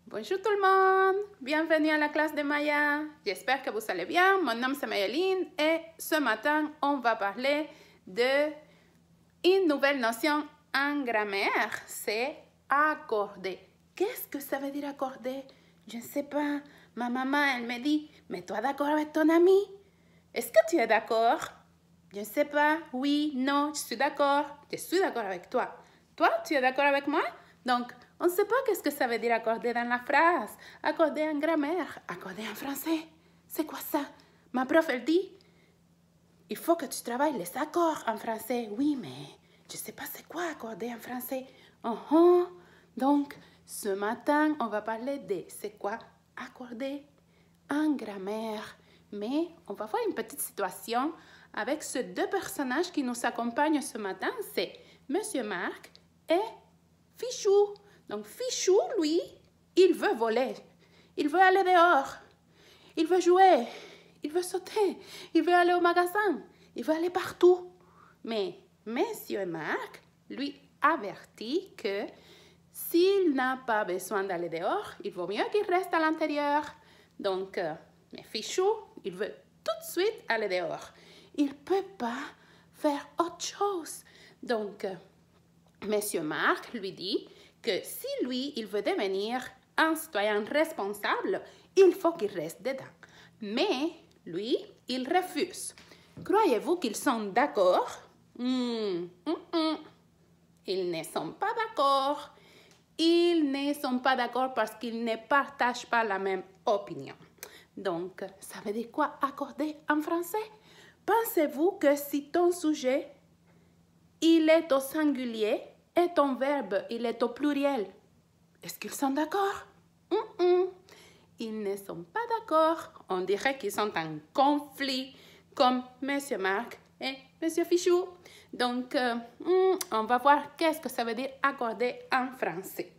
Bonjour tout le monde, bienvenue à la classe de Maya. J'espère que vous allez bien. Mon nom c'est Mayaline et ce matin on va parler de une nouvelle notion en grammaire, c'est accorder. Qu'est-ce que ça veut dire accorder? Je ne sais pas. Ma maman elle me dit, mets-toi d'accord avec ton ami. Est-ce que tu es d'accord? Je ne sais pas. Oui, non, je suis d'accord. Je suis d'accord avec toi. Toi, tu es d'accord avec moi? Donc, on ne sait pas qu'est-ce que ça veut dire accorder dans la phrase. Accorder en grammaire. Accorder en français. C'est quoi ça? Ma prof, elle dit, il faut que tu travailles les accords en français. Oui, mais je ne sais pas c'est quoi accorder en français. Donc, ce matin, on va parler de c'est quoi accorder en grammaire. Mais on va voir une petite situation avec ces deux personnages qui nous accompagnent ce matin. C'est Monsieur Marc et Fichou. Donc, Fichou, lui, il veut voler. Il veut aller dehors. Il veut jouer. Il veut sauter. Il veut aller au magasin. Il veut aller partout. Mais Monsieur Marc lui avertit que s'il n'a pas besoin d'aller dehors, il vaut mieux qu'il reste à l'intérieur. Donc, mais Fichou, il veut tout de suite aller dehors. Il ne peut pas faire autre chose. Donc, Monsieur Marc lui dit que si lui, il veut devenir un citoyen responsable, il faut qu'il reste dedans. Mais lui, il refuse. Croyez-vous qu'ils sont d'accord? Ils ne sont pas d'accord. Ils ne sont pas d'accord parce qu'ils ne partagent pas la même opinion. Donc, ça veut dire quoi accorder en français? Pensez-vous que si ton sujet, il est au singulier et ton verbe, il est au pluriel, est-ce qu'ils sont d'accord? Ils ne sont pas d'accord. On dirait qu'ils sont en conflit, comme Monsieur Marc et Monsieur Fichou. Donc, on va voir qu'est-ce que ça veut dire accorder en français.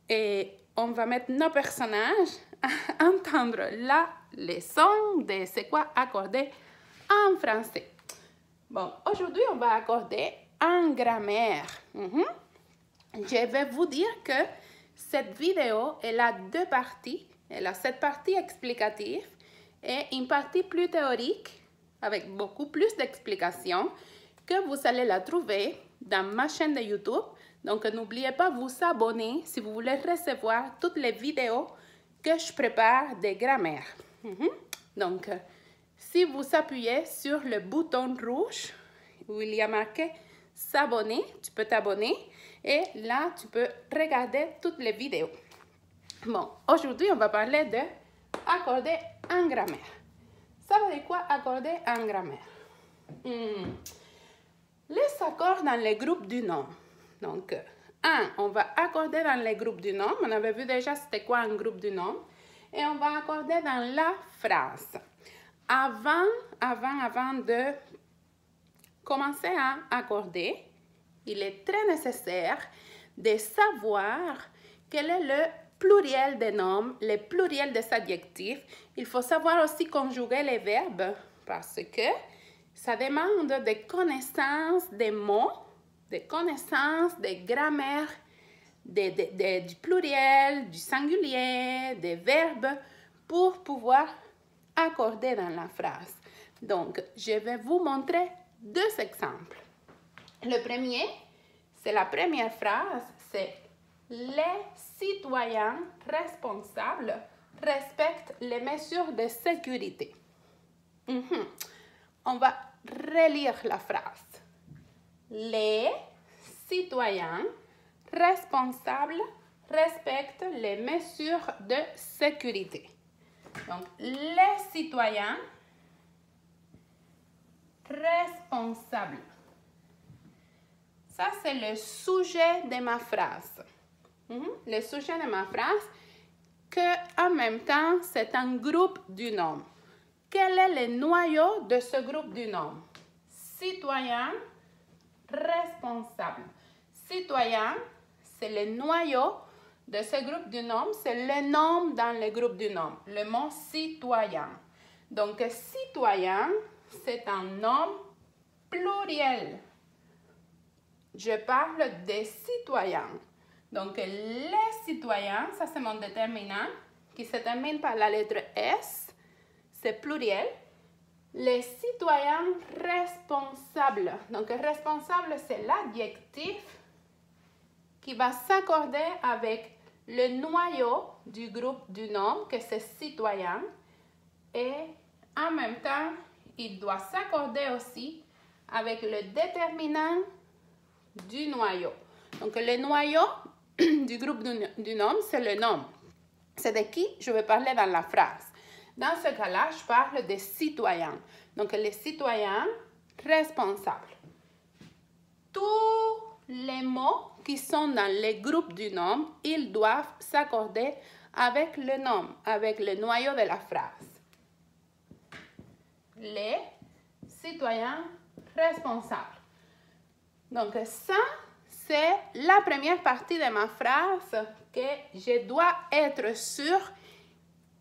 Et on va mettre nos personnages à entendre la leçon de c'est quoi accorder en français. Bon, aujourd'hui, on va accorder en grammaire. Je vais vous dire que cette vidéo, elle a deux parties. Elle a cette partie explicative et une partie plus théorique avec beaucoup plus d'explications que vous allez la trouver dans ma chaîne de YouTube. Donc, n'oubliez pas de vous abonner si vous voulez recevoir toutes les vidéos que je prépare de grammaire. Donc, si vous appuyez sur le bouton rouge où il y a marqué s'abonner, tu peux t'abonner et là, tu peux regarder toutes les vidéos. Bon, aujourd'hui, on va parler de accorder en grammaire. Ça veut dire quoi accorder en grammaire? Les accords dans les groupes du nom. Donc, on va accorder dans les groupes du nom. On avait vu déjà c'était quoi un groupe du nom. Et on va accorder dans la phrase. Avant de commencer à accorder, il est très nécessaire de savoir quel est le pluriel des noms, le pluriel des adjectifs. Il faut savoir aussi conjuguer les verbes parce que ça demande des connaissances des mots, des connaissances de grammaire, du pluriel, du singulier, des verbes pour pouvoir accorder dans la phrase. Donc, je vais vous montrer deux exemples. Le premier, c'est la première phrase, c'est « Les citoyens responsables respectent les mesures de sécurité ». On va relire la phrase. Les citoyens responsables respectent les mesures de sécurité. Donc, les citoyens responsables. Ça, c'est le sujet de ma phrase. Le sujet de ma phrase, que en même temps, c'est un groupe du nom. Quel est le noyau de ce groupe du nom? Citoyen, responsable. Citoyen, c'est le noyau de ce groupe du nom. C'est le nom dans le groupe du nom. Le mot citoyen. Donc, citoyen, c'est un nom pluriel. Je parle des citoyens. Donc, les citoyens, ça c'est mon déterminant, qui se termine par la lettre S, c'est pluriel. Les citoyens responsables. Donc, responsable, c'est l'adjectif qui va s'accorder avec le noyau du groupe du nom, que c'est citoyen. Et en même temps, il doit s'accorder aussi avec le déterminant du noyau. Donc, le noyau du groupe du nom, c'est le nom. C'est de qui je vais parler dans la phrase. Dans ce cas-là, je parle des citoyens. Donc, les citoyens responsables. Tous les mots qui sont dans les groupes du nom, ils doivent s'accorder avec le nom, avec le noyau de la phrase. Les citoyens responsables. Donc, ça, c'est la première partie de ma phrase que je dois être sûre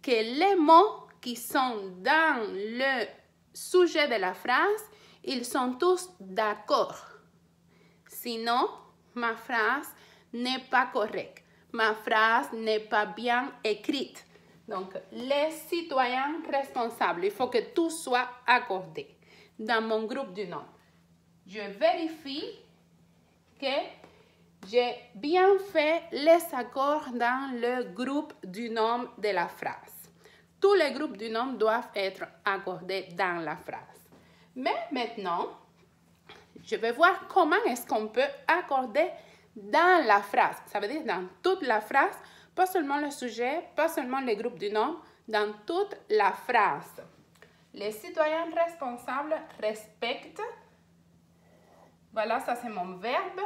que les mots qui sont dans le sujet de la phrase, ils sont tous d'accord. Sinon, ma phrase n'est pas correcte. Ma phrase n'est pas bien écrite. Donc, les citoyens responsables, il faut que tout soit accordé dans mon groupe du nom. Je vérifie que j'ai bien fait les accords dans le groupe du nom de la phrase. Tous les groupes du nom doivent être accordés dans la phrase. Mais maintenant, je vais voir comment est-ce qu'on peut accorder dans la phrase. Ça veut dire dans toute la phrase, pas seulement le sujet, pas seulement les groupes du nom, dans toute la phrase. Les citoyens responsables respectent, voilà, ça c'est mon verbe,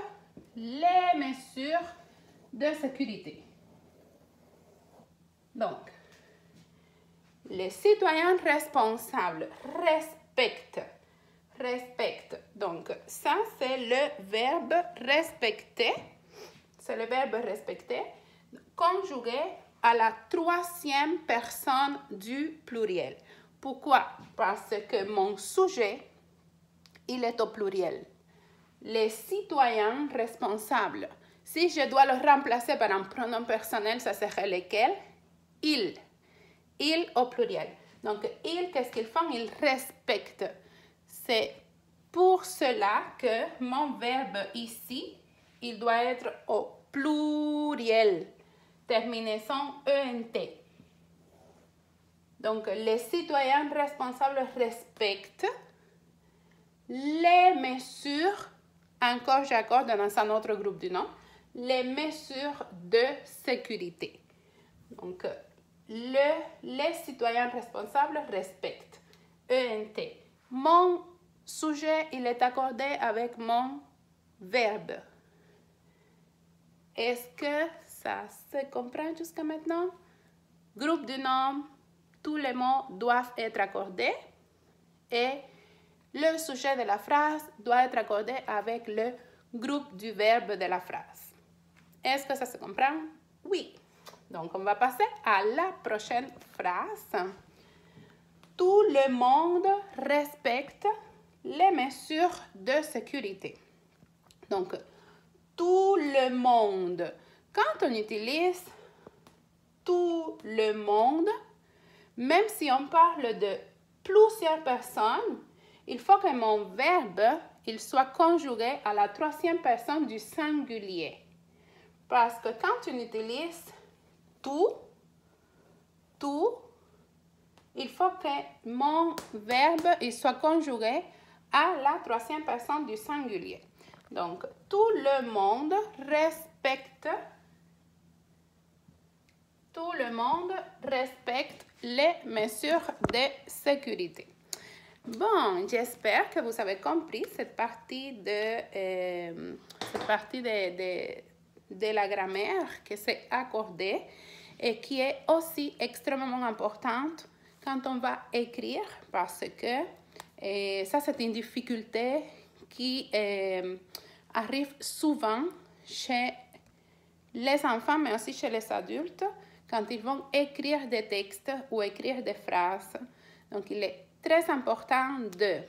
les mesures de sécurité. Donc, les citoyens responsables respectent. Donc, ça, c'est le verbe respecter. C'est le verbe respecter conjugué à la troisième personne du pluriel. Pourquoi? Parce que mon sujet, il est au pluriel. Les citoyens responsables. Si je dois le remplacer par un pronom personnel, ça serait lequel? Ils. Ils au pluriel. Donc, ils, qu'est-ce qu'ils font? Ils respectent. C'est pour cela que mon verbe ici, il doit être au pluriel. Terminaison ENT. Donc, les citoyens responsables respectent les mesures, encore j'accorde dans un autre groupe du nom, les mesures de sécurité. Donc, les citoyens responsables respectent. ENT. Mon sujet, il est accordé avec mon verbe. Est-ce que ça se comprend jusqu'à maintenant? Groupe du nom, tous les mots doivent être accordés et le sujet de la phrase doit être accordé avec le groupe du verbe de la phrase. Est-ce que ça se comprend? Oui. Donc, on va passer à la prochaine phrase. Tout le monde respecte les mesures de sécurité. Donc, tout le monde. Quand on utilise tout le monde, même si on parle de plusieurs personnes, il faut que mon verbe il soit conjugué à la troisième personne du singulier. Parce que quand on utilise tout, il faut que mon verbe il soit conjugué à la troisième personne du singulier. Donc, tout le monde respecte les mesures de sécurité. Bon, j'espère que vous avez compris cette partie de la grammaire qui s'est accordée et qui est aussi extrêmement importante quand on va écrire parce que ça, c'est une difficulté qui arrive souvent chez les enfants, mais aussi chez les adultes, quand ils vont écrire des textes ou écrire des phrases. Donc, il est très important de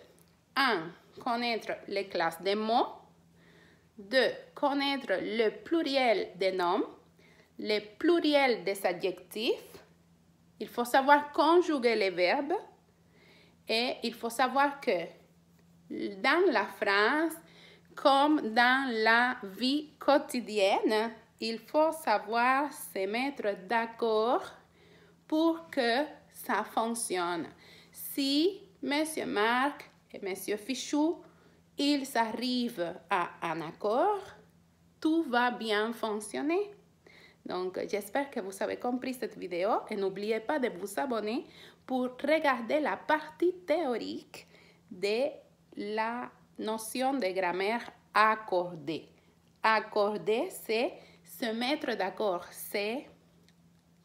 1. Connaître les classes des mots, de connaître le pluriel des noms, le pluriel des adjectifs. Il faut savoir conjuguer les verbes et il faut savoir que dans la phrase, comme dans la vie quotidienne, il faut savoir se mettre d'accord pour que ça fonctionne. Si M. Marc et M. Fichou, ils arrivent à un accord, tout va bien fonctionner. Donc, j'espère que vous avez compris cette vidéo et n'oubliez pas de vous abonner pour regarder la partie théorique de la notion de grammaire accordée. Accorder, c'est se mettre d'accord, c'est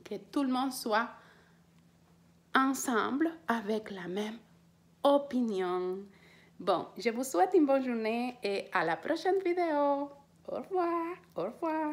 que tout le monde soit ensemble avec la même opinion. Bon, je vous souhaite une bonne journée et à la prochaine vidéo. Au revoir, au revoir.